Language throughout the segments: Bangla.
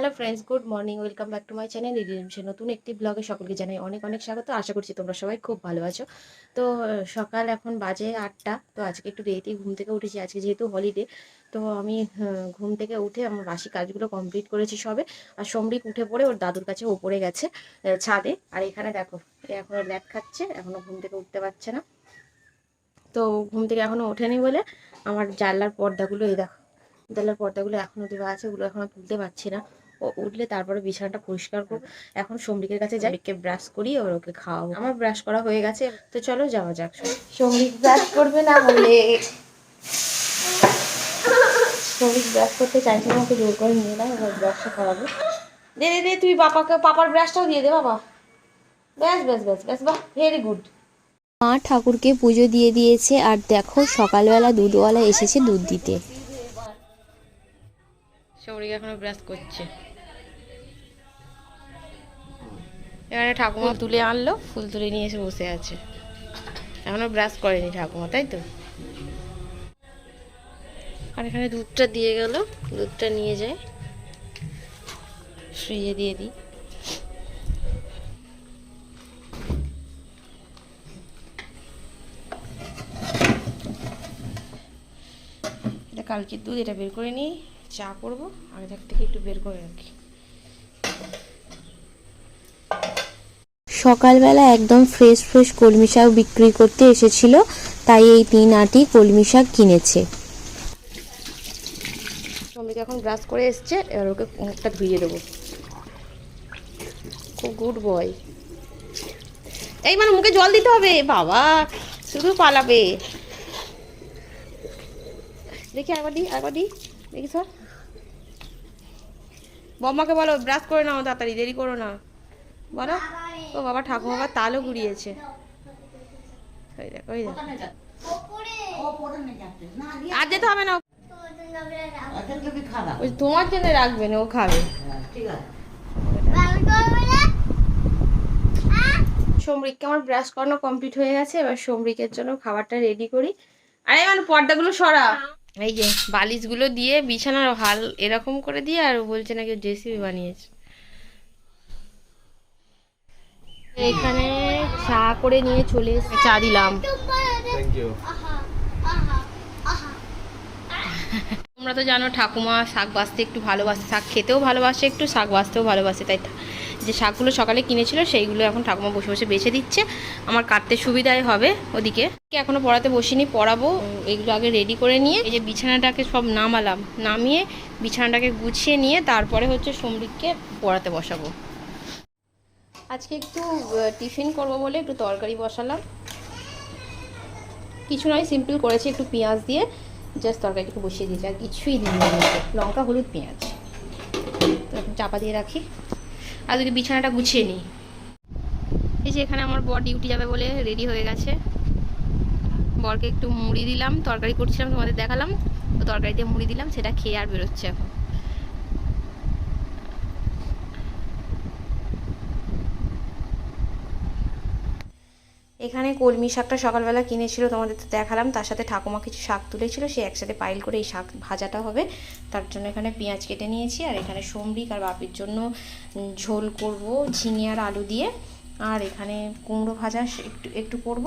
Hello friends, good morning. Welcome back to my channel redemption. নতুন একটি ব্লগে সকলকে জানাই অনেক অনেক স্বাগত। আশা করছি তোমরা সবাই খুব ভালো আছো। তো সকাল এখন বাজে 8টা। তো আজকে একটু দেরিতেই ঘুম থেকে উঠেছি, আজকে যেহেতু হলিডে। তো আমি ঘুম থেকে উঠে আমার বাসি কাজগুলো কমপ্লিট করেছি সবে। আর সমরিক উঠে পড়ে ওর দাদুর কাছে ওপরে গেছে ছাদে। আর এখানে দেখো, এখনো ল্যাদ খাচ্ছে, এখনো ঘুম থেকে উঠতে পারছে না। তো ঘুম থেকে এখনো ওঠেনি বলে আমার জানলার পর্দাগুলো, এই দেখো জানলার পর্দাগুলো এখনো দেওয়া আছে, ওগুলো এখনো তুলতে পারছি না। ও উঠলে তারপরে বিছানাটা পরিষ্কার করবো। এখন সমরিকের কাছে যাই, সমরিককে ব্রাশ করি, ওকে খাওয়াবো। আমার ব্রাশ করা হয়ে গেছে, তো চলো যাওয়া যাক। সমরিক ব্রাশ করবে না বলে, সমরিক ব্রাশ করতে চাইছে না, ওকে জোর করে নিয়ে নাও, এবার ব্রাশটা করাবো। দে দে দে, তুই পাপার ব্রাশটাও দিয়ে দে বাবা। ব্যাস ব্যাস ব্যাস ব্যাস, বাহ, ভেরি গুড। মা ঠাকুরকে পুজো দিয়ে দিয়েছে। আর দেখো সকালবেলা দুধওয়ালা এসেছে দুধ দিতে। সমরিক এখনো ব্রাশ করছে। এখানে ঠাকুমা তুলে আনলো, ফুল তুলে নিয়ে এসে বসে আছে। এখনো ব্রাশ করেনি ঠাকুমা, তাই তো। আর এখানে দুধটা দিয়ে গেল, দুধটা নিয়ে যায়, ফ্রিজে দিয়ে দিই। এটা কালকের দুধ, এটা বের করে নিই, চা করবো। আগে থেকে একটু বের করে রাখি। সকালবেলা একদম ফ্রেশ ফ্রেশ কলমি শাক বিক্রি করতে এসেছিল, তাই এই 3 আঁটি কলমি শাক কিনেছে। সমরিক এখন ব্রাশ করে এসছে, এবার ওকে মুখটা ধুইয়ে দেবো। খুব গুড বয়। এই মানে মুখে জল দিতে হবে বাবা, শুধু পালাবে। দেখি একবার দি দেখি স্যার। বম্মাকে বলো ব্রাশ করে নাও, তাড়াতাড়ি, দেরি করো না, বলো। ও বাবা, ঠাকুমা আবার তালও ঘুরিয়েছে। ওই দেখ ওই দেখ, আর যেতে হবে না, ওই তোমার জন্য রাখবে না, ও খাবে। সমরিককে আমার ব্রাশ করানো কমপ্লিট হয়ে গেছে, এবার সমরিকের জন্য খাবারটা রেডি করি। আরে মানে পর্দাগুলো সরা, এই যে বালিশগুলো দিয়ে বিছানার হাল এরকম করে দিয়ে, আর বলছে নাকি জেসিবি বানিয়েছে। এখানে চা করে নিয়ে চলে এসে চা দিলাম। তোমরা তো জানো ঠাকুমা শাক বাছতে একটু ভালোবাসে, শাক খেতেও ভালোবাসে, একটু শাক বাছতেও ভালোবাসে। তাই যে শাকগুলো সকালে কিনেছিল সেইগুলো এখন ঠাকুমা বসে বসে বেছে দিচ্ছে, আমার কাটতে সুবিধাই হবে। ওদিকে এখনো পড়াতে বসিনি, পড়াবো। এগুলো আগে রেডি করে নিয়ে, এই যে বিছানাটাকে সব নামালাম, নামিয়ে বিছানাটাকে গুছিয়ে নিয়ে তারপরে হচ্ছে সমরিককে পড়াতে বসাবো। আজকে একটু টিফিন করব বলে একটু তরকারি বসালাম। কিছু নয়, সিম্পল করেছি, একটু পেঁয়াজ দিয়ে জাস্ট তরকারিটাকে বসিয়ে দিয়েছি, আর কিছুই দিই লঙ্কা হলুদ পেঁয়াজ। তো এখন চাপা দিয়ে রাখি, আর যদি বিছানাটা গুছিয়ে নিই। এই যে এখানে আমার বর ডিউটি যাবে বলে রেডি হয়ে গেছে। বরকে একটু মুড়ি দিলাম, তরকারি করছিলাম তোমাদের দেখালাম, তো তরকারি দিয়ে মুড়ি দিলাম, সেটা খেয়ে আর বেরোচ্ছে এখন। এখানে কলমি শাকটা সকালবেলা কিনেছিল, তোমাদের তো দেখালাম, তার সাথে ঠাকুমা কিছু শাক তুলেছিল, সে একসাথে পাইল করে এই শাক ভাজাটা হবে। তার জন্য এখানে পেঁয়াজ কেটে নিয়েছি, আর এখানে সমরিক আর বাপির জন্য ঝোল করব ঝিঙে আর আলু দিয়ে। আর এখানে কুমড়ো ভাজা একটু একটু করব।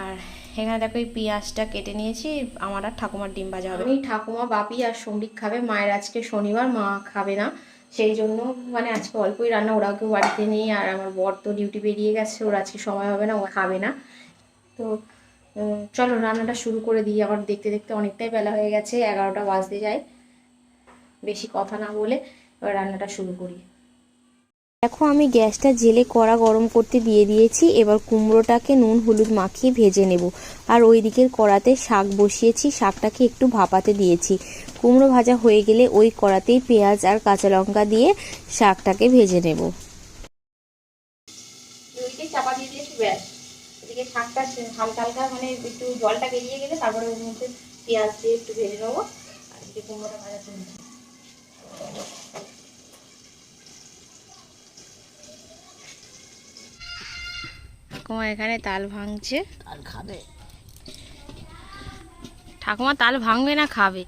আর এখানে দেখো এই পেঁয়াজটা কেটে নিয়েছি, আমার আর ঠাকুমার ডিম ভাজা হবে। এই ঠাকুমা বাপি আর সমরিক খাবে, মায়ের আজকে শনিবার, মা খাবে না, সেই জন্য মানে আজকে অল্পই রান্না, ওরাও কেউ বাড়িতে নেই। আর আমার বর তো ডিউটি বেরিয়ে গেছে, ওর আজকে সময় হবে না, ও খাবে না। তো চলো রান্নাটা শুরু করে দিই। আবার দেখতে দেখতে অনেকটাই বেলা হয়ে গেছে, 11টা বাজতে যায়। বেশি কথা না বলে এবার রান্নাটা শুরু করি। দেখো আমি গ্যাসটা জেলে কড়া গরম করতে দিয়ে দিয়েছি। এবার কুমড়োটাকে নুন হলুদ মাখিয়ে ভেজে নেব। আর ওই দিকের কড়াতে শাক বসিয়েছি, শাকটাকে একটু ভাপাতে দিয়েছি। কুমড়ো ভাজা হয়ে গেলে ওই কড়াতেই পেঁয়াজ আর কাঁচা লঙ্কা দিয়ে শাকটাকে ভেজে নেব। চাপা দিয়ে দিয়েছি, ব্যাস। এদিকে শাকটা হালকা হালকা মানে একটু জলটা বেরিয়ে গেলে তারপরে ওর মধ্যে পেঁয়াজ দিয়ে একটু ভেজে নেবো। আর এদিকে কুমড়োটা ভাজা চলছে। ঠাকুমা এখানে তাল ভাঙছে, তাল খাবে। ঠাকুমা তাল ভাঙবে না, খাবে।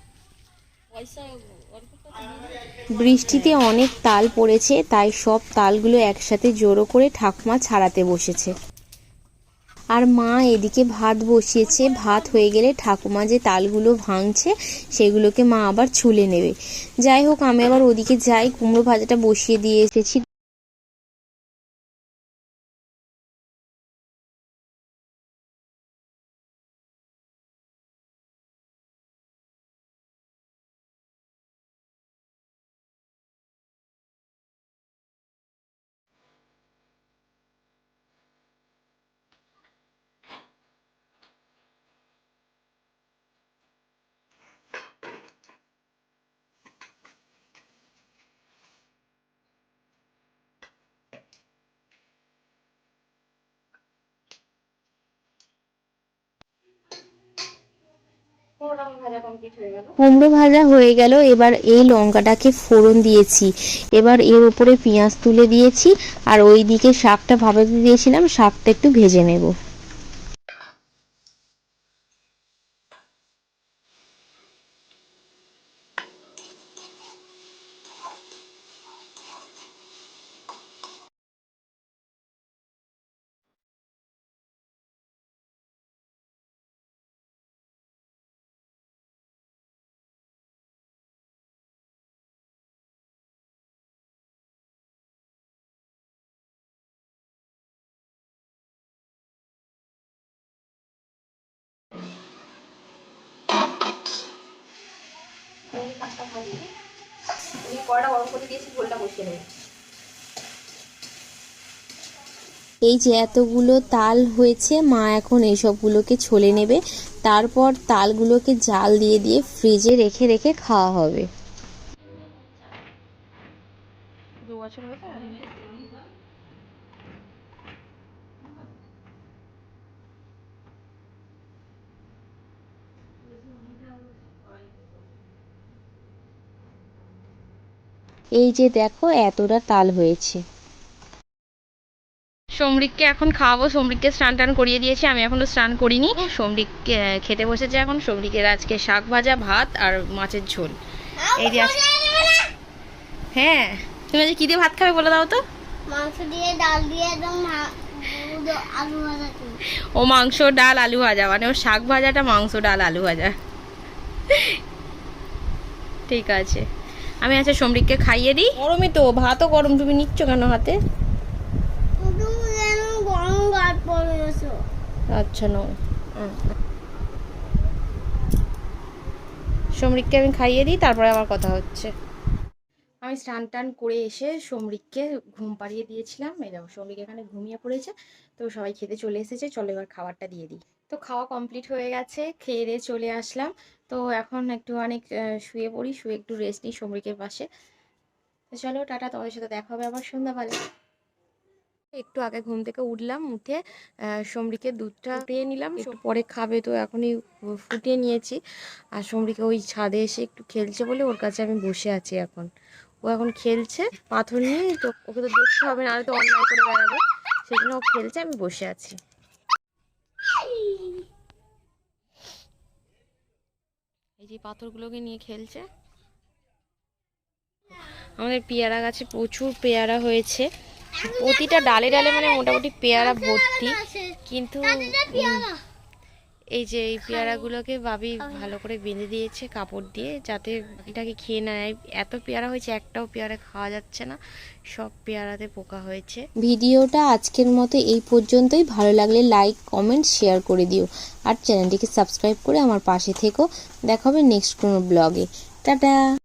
বৃষ্টিতে অনেক তাল পড়েছে, তাই সব তালগুলো একসাথে জড়ো করে ঠাকুমা ছাড়াতে বসেছে। আর মা এদিকে ভাত বসিয়েছে। ভাত হয়ে গেলে ঠাকুমা যে তালগুলো ভাঙছে সেগুলোকে মা আবার ছুলে নেবে। যাই হোক, আমি আবার ওদিকে যাই, কুমড়ো ভাজাটা বসিয়ে দিয়ে এসেছি। কুমড়ো ভাজা হয়ে গেল। এবার এই লঙ্কাটাকে ফোড়ন দিয়েছি, এবার এর উপরে পেঁয়াজ তুলে দিয়েছি, আর ওই দিকে শাকটা ভাপাতে দিয়েছিলাম, শাকটা একটু ভেজে নেব। এই যে এতগুলো তাল হয়েছে, মা এখন এইসবগুলোকে ছলে নেবে, তারপর তালগুলোকে জাল দিয়ে দিয়ে ফ্রিজে রেখে রেখে খাওয়া হবে। এই যে দেখো এতটা তাল হয়েছে। সমরিককে এখন খাওয়াবো। সমরিককে স্নান টান করিয়ে দিয়েছি, আমি এখনো স্নান করিনি। সমরিককে খেতে বসেছে এখন। সমরিকের আজকে শাক ভাজা, ভাত আর মাছের ঝোল। এই যে হ্যাঁ, তুমি আজ কি দিয়ে ভাত খাবে বলে দাও তো? মাংস দিয়ে, ডাল দিয়ে, একদম আলু ভাজা। ও মাংস ডাল আলু ভাজা, মানে ওর শাক ভাজাটা মাংস ডাল আলু ভাজা। ঠিক আছে, আমি আচ্ছা সমরিককে খাইয়ে দিই। গরমই তো, ভাতও গরম, তুমি নিচ্ছ কেন হাতে? আচ্ছা নো, সমরিককে আমি খাইয়ে দিই, তারপরে আবার কথা হচ্ছে। আমি স্নান টান করে এসে সমরিককে ঘুম পাড়িয়ে দিয়েছিলাম। এই দেখো সমরিক এখানে ঘুমিয়ে পড়েছে। তো সবাই খেতে চলে এসেছে, চলো এবার খাবারটা দিয়ে দিই। তো খাওয়া কমপ্লিট হয়ে গেছে, খেয়ে দিয়ে চলে আসলাম। তো এখন একটু অনেক শুয়ে পড়ি, শুয়ে একটু রেস্ট নিই সমরিকের পাশে। তো চলো টাটা, তোমাদের সাথে দেখা হবে আবার সন্ধ্যাবেলা। একটু আগে ঘুম থেকে উঠলাম, উঠে সমরিকে দুধটা ফুটিয়ে নিলাম, একটু পরে খাবে তো এখনই ফুটিয়ে নিয়েছি। আর সমরিকে ওই ছাদে এসে একটু খেলছে বলে ওর কাছে আমি বসে আছি এখন। ও এখন খেলছে পাথর নিয়ে, তো ওকে তো দেখতে হবে, নাহলে তো অন্যায় করে বেড়াবে। সেই জন্য ও খেলছে, আমি বসে আছি। এই যে পাথরগুলোকে নিয়ে খেলছে। আমাদের পেয়ারা গাছে প্রচুর পেয়ারা হয়েছে, প্রতিটা ডালে ডালে মানে মোটামুটি পেয়ারা ভর্তি। কিন্তু এই যে এই পেয়ারাগুলোকে ভাবি ভালো করে বেঁধে দিয়েছে কাপড় দিয়ে, যাতে এটাকে খেয়ে নেয়। এত পেয়ারা হয়েছে, একটাও পেয়ারা খাওয়া যাচ্ছে না, সব পেয়ারাতে পোকা হয়েছে। ভিডিওটা আজকের মতো এই পর্যন্তই। ভালো লাগলে লাইক, কমেন্ট, শেয়ার করে দিও, আর চ্যানেলটিকে সাবস্ক্রাইব করে আমার পাশে থেকো। দেখা হবে নেক্সট কোনো ব্লগে। টাটা।